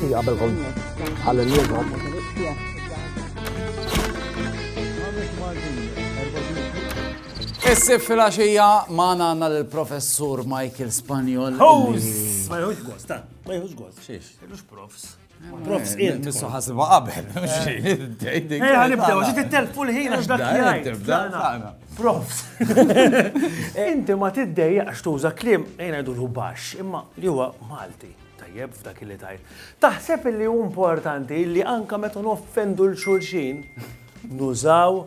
Malti qabel ħalli Issib fil-għaxija maħna għanna l-professur Michael Spanjol. Ma jħuġ gost, ma jħuġ gost. Xiex? Jħuġ profs. Profs, int. Missu ħasibha qabel. Ħanibdew, ġi t-telfu l-ħin għax dak jgħid. Profs. Inti ma tiddejjaqx tuża kliem ejna jgħidu baxx, imma li huwa Malti. Tajjeb f'dak li tajt. Taħseb li hu importanti li anka meta noffendu l-xulxin nużaw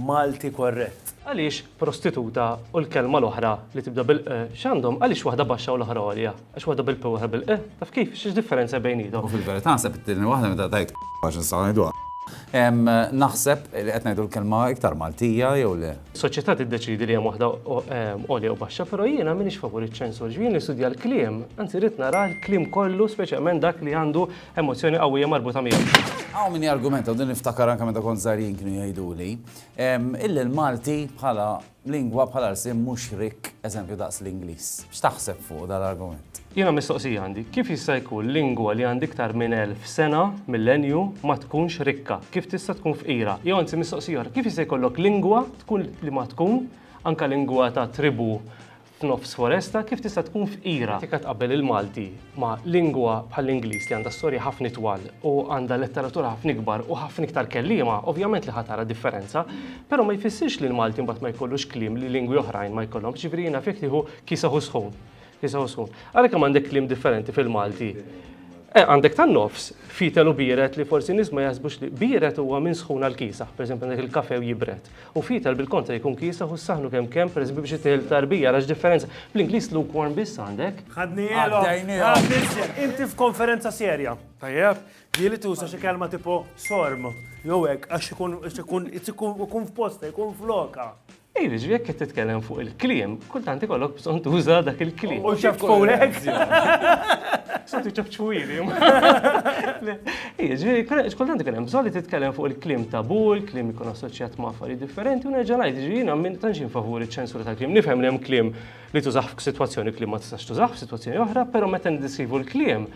Malti korrett. Għaliex prostituta u l-kelma l-oħra li tibda bil-xandom, għaliex waħda baxxa u l-oħra għolja? Għax waħda bil-p u bil-e? Taf kif, xiex differenza bejnietom? U fil-verità naħseb it-tieni waħda meta tajt għax nistgħu ngħiduha. Naħseb li qed ngħidu l-kelma iktar Maltija jew le. Soċjetà tiddeċidi li hemm waħda għolja u baxxa, però jiena m'iniex favur iċ-ċensur, ġvien nistudja l-kliem, anzi rid nara l-kliem kollu, speċjalment dak li għandu emozzjoni qawwija marbuta miegħu. Għaw minni argumenta, u din niftakar anke meta kont żgħarin kienu jgħiduli, illi l-Malti bħala lingwa bħala rsim mhux rik eżempju daqs l-Ingliż. X'taħseb fuq dal-argument? Jiena mistoqsija għandi, kif jista' jkun lingwa li għandi iktar minn 1000 sena, millenju, ma tkunx rikka? Kif tista' tkun fqira? Jew anzi mistoqsija, kif jista' jkollok lingwa tkun li ma tkun, anke lingwa ta' tribu f'nofs foresta, kif tista' tkun fqira? Tika tqabbel il-Malti ma' lingwa bħall-Ingliż li għandha storja ħafna twal u għandha letteratura ħafna ikbar u ħafna iktar kelliema, ovvjament li ħatara differenza, però ma jfissirx li l-Malti mbagħad ma jkollux kliem li lingwi oħrajn ma jkollhom. Ġifieri jiena fik tieħu kisaħu sħun. Għalhekk hemm għandek kliem differenti fil-Malti. Għandek tan-nofs fitel u biret li forsi nies ma jaħsbux li biret huwa minn sħun għal kisaħ, pereżempju għandek il-kafe u jibret. U fitel bil-kontra jkun kisaħ u s-saħnu kemm pereżempju biex itieħel tarbija għax differenza. Bl-Ingliż lukewarm biss għandek. Inti f'konferenza serja. Tajjeb, jieli tuża xi kelma tipo sorm, jew hekk għax ikun f'posta, jkun floka. Ejri, jekk qed titkellem fuq il-kliem, kultant ikollok bżonn tuża dak il-kliem. U xaf fowlek. Soti ċab ċwiri. Kultant ikun hemm bżonn li titkellem fuq il-kliem tabu, il-kliem ikun assoċjat ma' affarijiet differenti u nerġa' ngħid jiena minn tantx favur iċ-ċensura tal-kliem. Nifhem li hemm kliem li tużaħ f'sitwazzjoni kliem ma tistax tużaħ f'sitwazzjoni oħra, però meta niddeskrivu l-kliem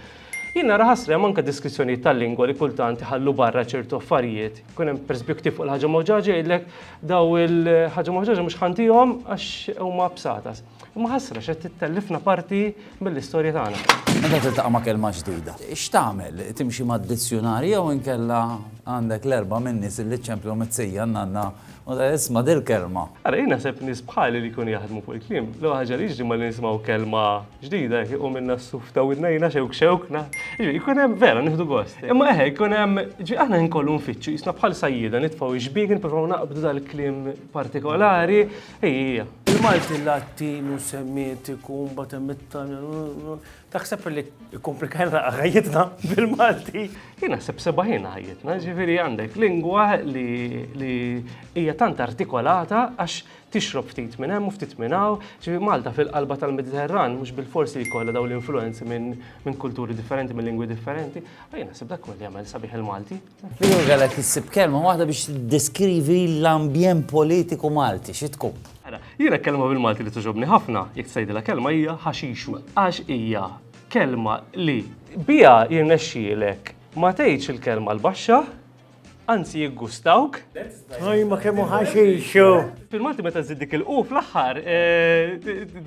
jiena raħasra hemm anke deskrizzjonijiet tal-lingwa li kultant iħallu barra ċertu affarijiet. Ikun hemm perspektiv fuq il-ħaġa mawġaġa jgħidlek daw il-ħaġa mawġaġa mhux ħantihom għax huma bsatas. Imma ħassra x'qed tittellifna parti mill-istorja tagħna. Meta tiltaqa' ma' kelma ġdida, x'tagħmel? Timxi mad-dizzjonarju jew inkella għandek l-erba' min nies li ċemplu mitzija għandna u isma' dil-kelma. Ara jiena sepp nies bħali li jkunu jaħdmu fuq il-kliem. L ħaġa li jiġri ma li nisimgħu kelma ġdida jiequ minna s-suf ta' widnejna xewkna. Jkun hemm vera nieħdu gost. Imma jkun hemm aħna nkollu nfittxu jisna bħal sajjieda nitfgħu xbieq nippruvaw naqbdu dal-kliem partikolari. Ejja. Il-Malti Latinu semmitiku mbagħad hemm it-Taljan. Taħseb li komplikajna ħajjitna bil-Malti. Jiena naħseb sebaħina ħajjitna, ġifieri għandek lingwa li hija tant artikolata għax tixrob ftit minn hemm u ftit minn hawn. Ġifieri Malta fil-qalba tal-Mediterran mhux bil-forsi jkollha dawn l-influenzi minn kulturi differenti, minn lingwi differenti. Jien naħseb dak li jagħmel sabiħ il-Malti. Li għalek issib kelma waħda biex tiddeskrivi l-ambjent politiku Malti, xi tkun? Jiena kelma bil-Malti li tuġobni ħafna, jekk tgħidilha kelma hija ħaxixu. Għax hija kelma li biha jirnexxielek ma tgħidx il-kelma l-baxxa, anzi jiggustawk. Ma kemm ħaxixu. Fil-Malti meta żid dik il-qu fl-aħħar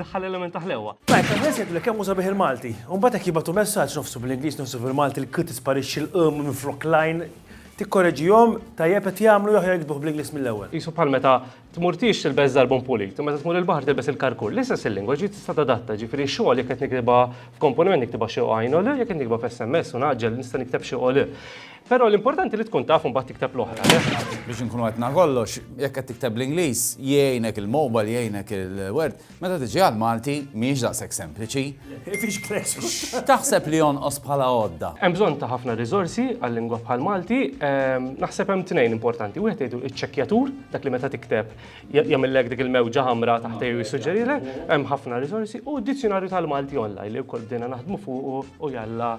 daħħal element ta' ħlewwa. Tajt, nies jgħidu li kemm sabiħ il-Malti. U mbagħad hekk jibgħatu messaġġ nofsu bil-Ingliż nofsu bil-Malti li kien tisparixxi l-qum minn flok line. Tikkorreġihom tajjeb qed jagħmlu jew jekdbuh bl-Ingliż mill-ewwel. Qisu bħal meta tmurtix tilbes darbon pulit, meta tmur il-baħar tilbes il-karkur. L-istess il-lingwa ġi tista' tadatta, ġifieri xogħol jekk qed niktiba f'komponiment niktiba xi għajn jekk qed niktiba f'SMS u naġġel nista' nikteb xi qoli. Però l-importanti li tkun taf mbagħad tikteb l-oħra. Biex inkunu qed kollox, jekk qed tikteb l-Ingliż, jgħinek il-mobile, jgħinek il-Word, meta tiġi għall-Malti mhijiex daqshekk sempliċi. Fiex klessu. Taħseb li jonqos bħala għodda. Hemm bżonn ta' ħafna riżorsi għal-lingwa bħal Malti. Naħseb hemm tnejn importanti. Wieħed jgħidu iċ-ċekkjatur, dak li meta tikteb jagħmellek dik il-mewġa ħamra taħtejju jissuġġerilek, hemm ħafna riżorsi u d-dizzjonarju tal-Malti online li wkoll bdejna naħdmu fuq u jalla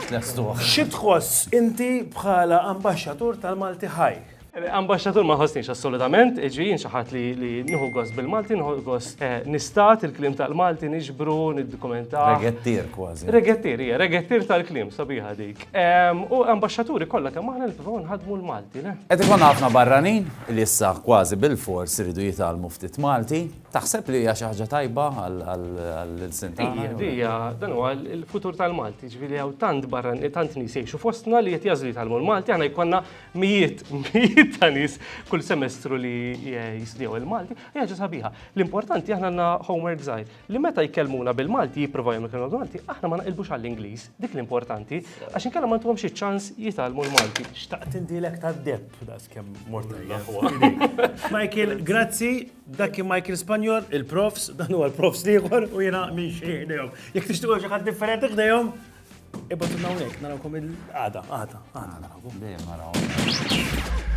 Xi tħoss inti bħala ambaxxatur tal-Malti Ħaj? Ambasċatur ma ħossniex assolutament, ġejjin xi ħadd li nieħu gost bil-Malti, nieħu gost nistat il-kliem tal-Malti niġbru, niddokumentaw. Regettir kważi. Regettir tal-kliem sabiħa dik. U ambasċaturi kollha kemm aħna nippruvaw nħadmu l-Malti, le? Qed ikun ħafna barranin li issa kważi bil-fors iridu jitgħallmu ftit Malti. Taħseb li hija xi ħaġa tajba għall-sintana? Dija, dan huwa l-futur tal-Malti, ġifieri hawn tant barran, tant nies jgħixu fostna li qed jażlu jitgħallmu l-Malti, aħna jkollna mijiet ta' nies kull semestru li jistudjaw il-Malti, hija ħaġa sabiħa. L-importanti aħna għandna homework żgħir li meta jkellmuna bil-Malti, jippruvaw jagħmlu bil-Malti, aħna ma naqilbux għall-Ingliż, dik l-importanti, għax inkella ma ntuhomx iċ-ċans jitgħallmu l-Malti. Xtaqt indilek ta' depp das kemm mortajja. Michael, grazzi, dak kien Michael Spanjol, il-profs, dan huwa l-profs ieħor u jiena minn xejn ħdejhom. Jekk tixtiequ xi ħadd differenti ħdejhom, ibgħatu hawnhekk narawkom il-għada, għada. Dejjem naraw.